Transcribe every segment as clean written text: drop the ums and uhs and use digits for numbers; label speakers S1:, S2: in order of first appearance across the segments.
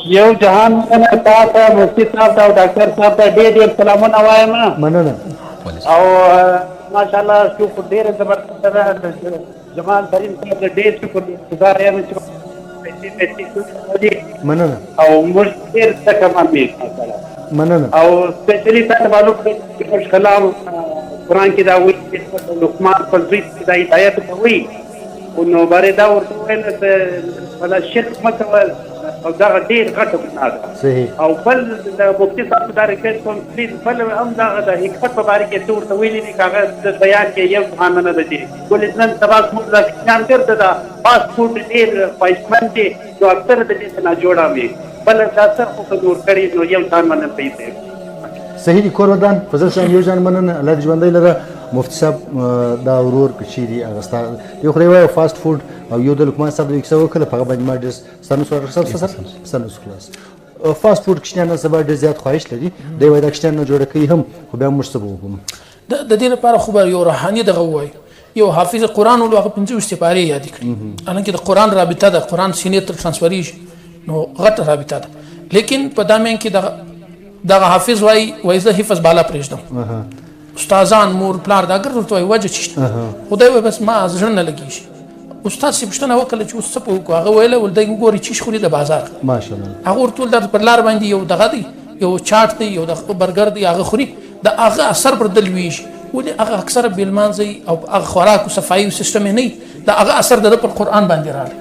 S1: یو جهان مننه تا ته مفتي صاحب ته او ډاکټر صاحب ته ډېر ډېر سلامونه وایم.
S2: مننه.
S1: او ماشاءالله شکر ډېر زبردست ده. جمال کریم صاحب ته ډېر شکر ګزار یم چې
S2: مننه.
S1: او موږ ډېر څه کمان مې
S2: مننه.
S1: او سپیشلي تاسو معلوم کړئ چې موږ کلام قرآن کې دا وایي چې لقمان په زوی کې دا هدایت ته وایي نو بارې دا ورته وویل چې ولا شرک مه کوه او دغه ډېر غټه ګناه ده.
S2: صحیح.
S1: او بل د مفتي صاحب دا ریکویسټ کوم پلیز بل هم دغه د حکمت په باره کې څه ورته ویلي دي که هغه د بیان کې یو بهانه نه ده چې ولې نن سبا زموږ دا کسان ګرده ده فاسټ فوډ ډېر خواهشمند دي نو اکثر د دې نه جوړه وي بل دا څه خو که جوړ کړي نو یو ځان منل صحیح دی.
S2: صحیح دي کور ودان فضل صاحب یو ځان مننه الله دې ژوندی لره. مفتي صاحب دا ورور که چیرې هغه ستا یو خدای وایه فاسټ فوډ او یو د لقمان صاحب د کیسه وکړله په هغه باندې ما ډېر ستانوس خلاص فاسټ فوډ کشنیان نن سبا ډېر زیات خواهش لري دی وایي دا کشنیان نه جوړه کوي هم خو بیا موږ څه به وکړو
S3: د دې لپاره خو به یو روحاني دغه ووایي یو حافظ قرآن ولو هغه 25 سپارې یادې کړي حالانکې د قرآن رابطه ده قرآن سینې ته ترانسفریږي نو غټه رابطه ده لیکن په دا مین کې دغه حافظ وایي زه حفظ بالا پرېږدم استادان مور پلار دا ګرځول ته وایي وجه چې خدای وایي بس ما زړه نه لګېږي استاد صاحب پوښتنه وکړله چې اوس څه په وکړو هغه ویله ول دی وګورئ چیش خوري د بازار
S2: ماشاءالله
S3: هغه ورته ویل دا پر لار باندې یو دغه دی یو چاټ دی یو د برګر دی هغه خوري د هغه اثر پر دل ویږي ولې هغه اکثره بېلمانځي او هغه خوراک او صفایي سیستم یې نه د هغه اثر د پر قرآن باندې راغلی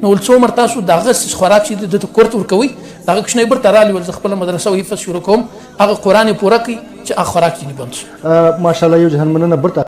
S3: نو ول څو عمر تاسو دغه خوراک چې د کور ته ورکوئ دغه کوچنی برته راغلی ول زه خپله مدرسه او حفظ شروع کوم هغه قرآن یې پوره کړي چې هغه خوراک ځینې بند شو.
S2: ماشاءالله یو جهان مننه برته